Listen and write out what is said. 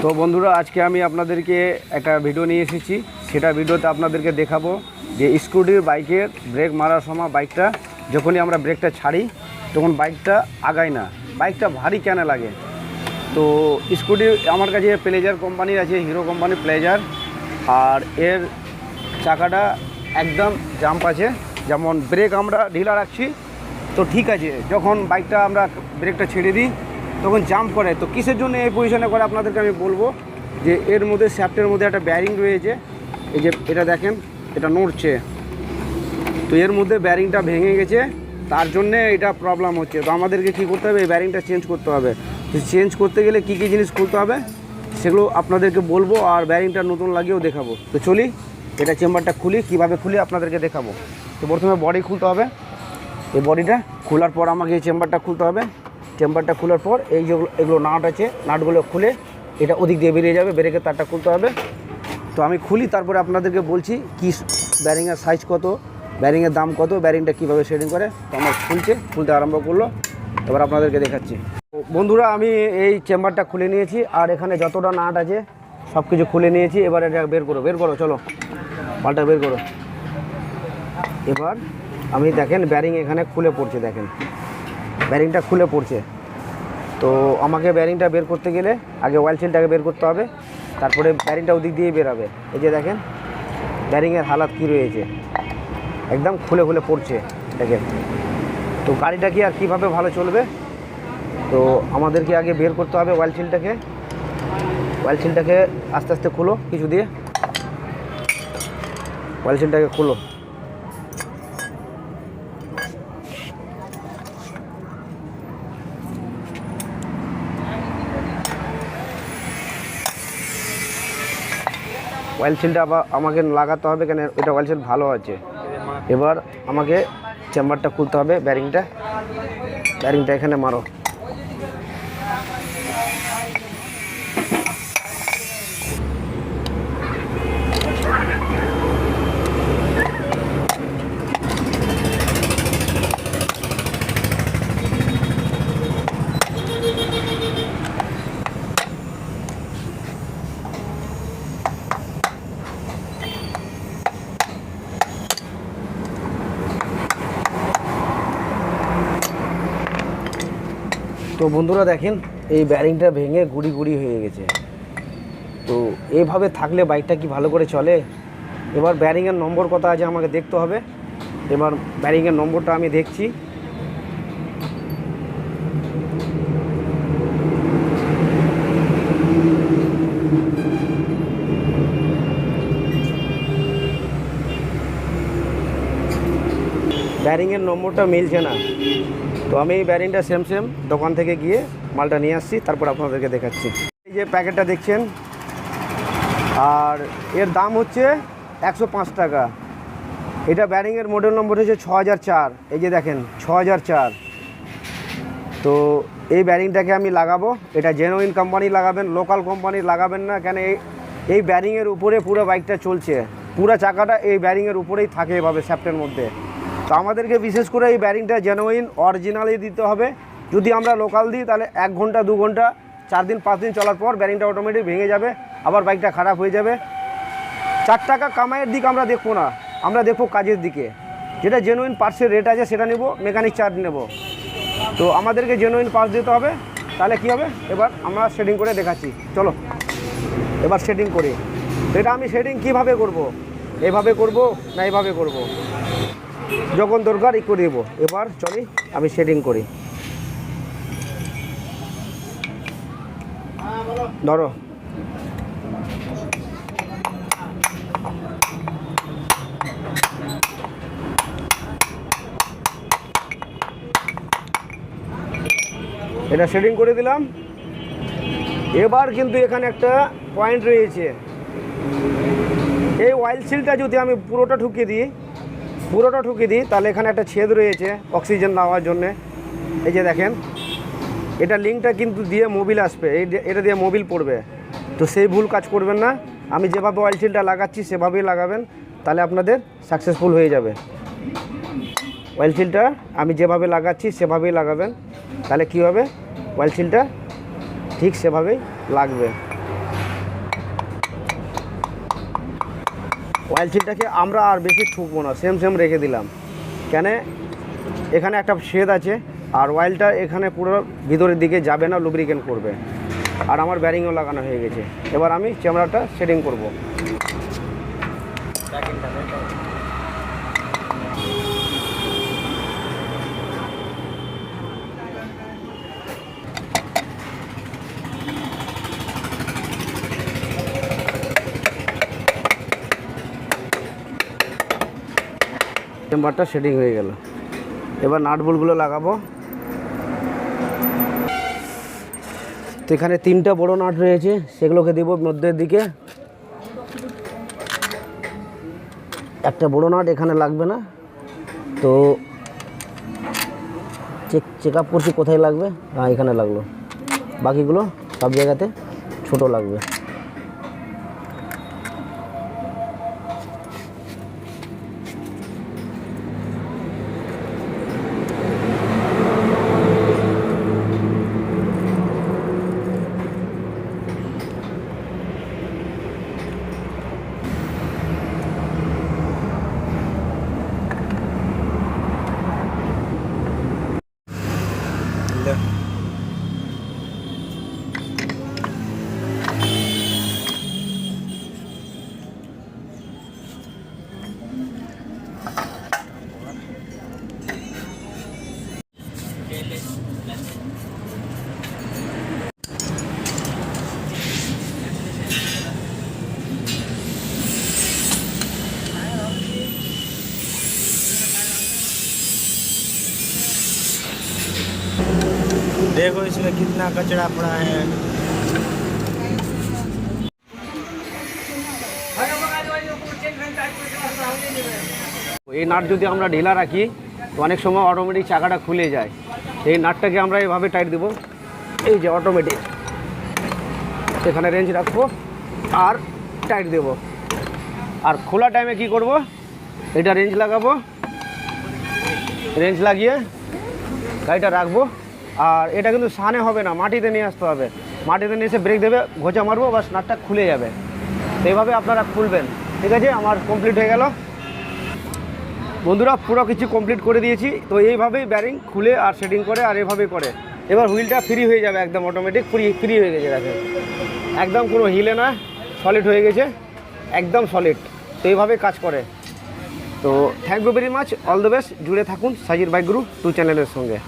তো বন্ধুরা, আজকে আমি আপনাদেরকে একটা ভিডিও নিয়ে এসেছি। সেটা ভিডিওতে আপনাদেরকে দেখাবো যে স্কুটির বাইকের ব্রেক মারার সময় বাইকটা যখনই আমরা ব্রেকটা ছাড়ি তখন বাইকটা আগায় না, বাইকটা ভারী কেন লাগে। তো স্কুটি আমার কাছে প্লেজার কোম্পানির আছে, হিরো কোম্পানির প্লেজার, আর এর চাকাটা একদম জাম্প আছে। যেমন ব্রেক আমরা ঢিলা রাখছি তো ঠিক আছে, যখন বাইকটা আমরা ব্রেকটা ছেড়ে দিই তখন জাম্প করে। তো কিসের জন্য এই পজিশনে করে আপনাদেরকে আমি বলবো যে এর মধ্যে শ্যাফটের মধ্যে একটা ব্যারিং রয়েছে, এই যে এটা দেখেন, এটা নড়ছে। তো এর মধ্যে ব্যারিংটা ভেঙে গেছে, তার জন্যে এটা প্রবলেম হচ্ছে। তো আমাদেরকে কী করতে হবে, এই ব্যারিংটা চেঞ্জ করতে হবে। তো চেঞ্জ করতে গেলে কী কী জিনিস খুলতে হবে সেগুলো আপনাদেরকে বলবো, আর ব্যারিংটা নতুন লাগিয়েও দেখাবো। তো চলি এটা চেম্বারটা খুলি, কীভাবে খুলি আপনাদেরকে দেখাবো। তো প্রথমে বডি খুলতে হবে। এই বডিটা খোলার পর আমাকে এই চেম্বারটা খুলতে হবে। চেম্বারটা খোলার পর এই যেগুলো এগুলো নাট আছে, নাটগুলো খুলে এটা ওদিক দিয়ে বেরিয়ে যাবে, ব্রেকের তারটা খুলতে হবে। তো আমি খুলি, তারপরে আপনাদেরকে বলছি কি ব্যারিংয়ের সাইজ কত, ব্যারিংয়ের দাম কত, ব্যারিংটা কীভাবে সেটিং করে। তো আমার খুলতে আরম্ভ করলো, এবার আপনাদেরকে দেখাচ্ছি। বন্ধুরা, আমি এই চেম্বারটা খুলে নিয়েছি, আর এখানে যতটা নাট আছে সব কিছু খুলে নিয়েছি। এবার এটা বের করো, চলো পাল্টা বের করো। এবার আমি দেখেন ব্যারিং এখানে খুলে পড়ছে, দেখেন ব্যারিংটা খুলে পড়ছে। তো আমাকে ব্যারিংটা বের করতে গেলে আগে অয়েল সিলটাকে বের করতে হবে, তারপরে ব্যারিংটা ওদিক দিয়ে বেরাবে। এই যে দেখেন ব্যারিংয়ের হালাত কী রয়েছে, একদম খুলে পড়ছে দেখেন। তো গাড়িটা কি আর কীভাবে ভালো চলবে, তো আমাদেরকে আগে বের করতে হবে অয়েল সিলটাকে। অয়েল সিলটাকে আস্তে আস্তে খুলো, কিছু দিয়ে অয়েল সিলটাকে খুলো। অয়েল সিলটা আবার আমাকে লাগাতে হবে, কেন এটা অয়েল সিল ভালো আছে। এবার আমাকে চেম্বারটা খুলতে হবে, ব্যারিংটা এখানে মারো। তো বন্ধুরা দেখেন এই ব্যারিংটা ভেঙে গুড়ি হয়ে গেছে। তো এইভাবে থাকলে বাইকটা কি ভালো করে চলে। এবার ব্যারিংয়ের নম্বর কত আছে আমাকে দেখতে হবে। এবার ব্যারিংয়ের নম্বরটা আমি দেখছি। ব্যারিংয়ের নম্বরটা মিলছে না। তো আমি এই ব্যারিংটা সেম দোকান থেকে গিয়ে মালটা নিয়ে আসছি, তারপর আপনাদেরকে দেখাচ্ছি। এই যে প্যাকেটটা দেখছেন, আর এর দাম হচ্ছে 105 টাকা। এটা ব্যারিংয়ের মডেল নম্বর হচ্ছে 6004। এই যে দেখেন 6004। তো এই ব্যারিংটাকে আমি লাগাবো, এটা জেনুইন কোম্পানি লাগাবেন, লোকাল কোম্পানি লাগাবেন না। কেন এই ব্যারিংয়ের উপরে পুরো বাইকটা চলছে, পুরো চাকাটা এই ব্যারিংয়ের উপরেই থাকে এভাবে শ্যাফটের মধ্যে। তো আমাদেরকে বিশেষ করে এই ব্যারিংটা জেনুইন অরিজিনালি দিতে হবে। যদি আমরা লোকাল দিই তাহলে 1 ঘন্টা 2 ঘন্টা 4 দিন 5 দিন চলার পর ব্যারিংটা অটোমেটিক ভেঙে যাবে, আবার বাইকটা খারাপ হয়ে যাবে। 4 টাকা কামাইয়ের দিকে আমরা দেখবো না, আমরা দেখবো কাজের দিকে। যেটা জেনুইন পার্টসের রেট আছে সেটা নেব, মেকানিক চার্জ নেব। তো আমাদেরকে জেনুইন পার্টস দিতে হবে, তাহলে কী হবে। এবার আমরা সেটিং করে দেখাচ্ছি, চলো এবার সেটিং করি। এটা আমি সেটিং কীভাবে করব, এভাবে করব না এভাবে করব, যখন দরকার ই করে দেবো। এবার চলি আমি সেটিং করি। ধরো এটা সেটিং করে দিলাম। এবার কিন্তু এখানে একটা পয়েন্ট রয়েছে, এই অয়েল সিলটা যদি আমি পুরোটা ঠুকিয়ে দিই তাহলে এখানে একটা ছেদ রয়েছে অক্সিজেন নেওয়ার জন্যে। এই যে দেখেন এটা লিঙ্কটা কিন্তু দিয়ে মোবিল আসবে, এটা দিয়ে মোবিল পড়বে। তো সেই ভুল কাজ করবেন না, আমি যেভাবে অয়েল সিলটা লাগাচ্ছি সেভাবেই লাগাবেন, তাহলে আপনাদের সাকসেসফুল হয়ে যাবে। অয়েল সিলটা আমি যেভাবে লাগাচ্ছি সেভাবেই লাগাবেন, তাহলে কী হবে, অয়েল সিলটা ঠিক সেভাবেই লাগবে। অয়েল সিলটাকে আমরা আর বেশি ঠুকবো না, সেম রেখে দিলাম। কেন, এখানে একটা শেড আছে আর অয়েলটা এখানে পুরো ভিতরের দিকে যাবে না, লুব্রিকেন্ট করবে। আর আমার ব্যারিংও লাগানো হয়ে গেছে। এবার আমি চেমড়াটা সেটিং করব। চেম্বারটা সেটিং হয়ে গেল। এবার নাট বোল্টগুলো লাগাবো। তো এখানে 3টা বড় নাট রয়েছে, সেগুলোকে দেবো মধ্যের দিকে। একটা বড় নাট এখানে লাগবে না, তো চেক আপ করছি কোথায় লাগবে। হ্যাঁ, এখানে লাগলো। বাকিগুলো সব জায়গাতে ছোট লাগবে। देखो इसमें कितना कचरा पड़ा है। এই নাট যদি আমরা ঢিলা রাখি তো অনেক সময় অটোমেটিক চাকাটা খুলে যায়। এই নাটটাকে আমরা এভাবে টাইট দেবো, এই যে অটোমেটিক এখানে রেঞ্জ রাখবো আর টাইট দেব। আর খোলা টাইমে কি করব, এটা রেঞ্জ লাগাবো, রেঞ্জ লাগিয়ে গাড়িটা রাখবো। আর এটা কিন্তু সানে হবে না, মাটিতে নিয়ে আসতে হবে। মাটিতে নিয়ে এসে ব্রেক দেবে, ঘোচা মারবো, বাস নাটটা খুলে যাবে। তো এইভাবে আপনারা খুলবেন। ঠিক আছে, আমার কমপ্লিট হয়ে গেল বন্ধুরা, পুরো কিছু কমপ্লিট করে দিয়েছি। তো এইভাবেই ব্যারিং খুলে আর সেটিং করে আর এভাবেই করে। এবার হুইলটা ফ্রি হয়ে যাবে, একদম অটোমেটিক ফ্রি হয়ে গেছে। দেখেন একদম কোনো হিলে না, সলিড হয়ে গেছে, একদম সলিড। তো এইভাবেই কাজ করে। তো thank you very much, all the best. জুড়ে থাকুন সাজির বাইক গুরু 2 চ্যানেলের সঙ্গে।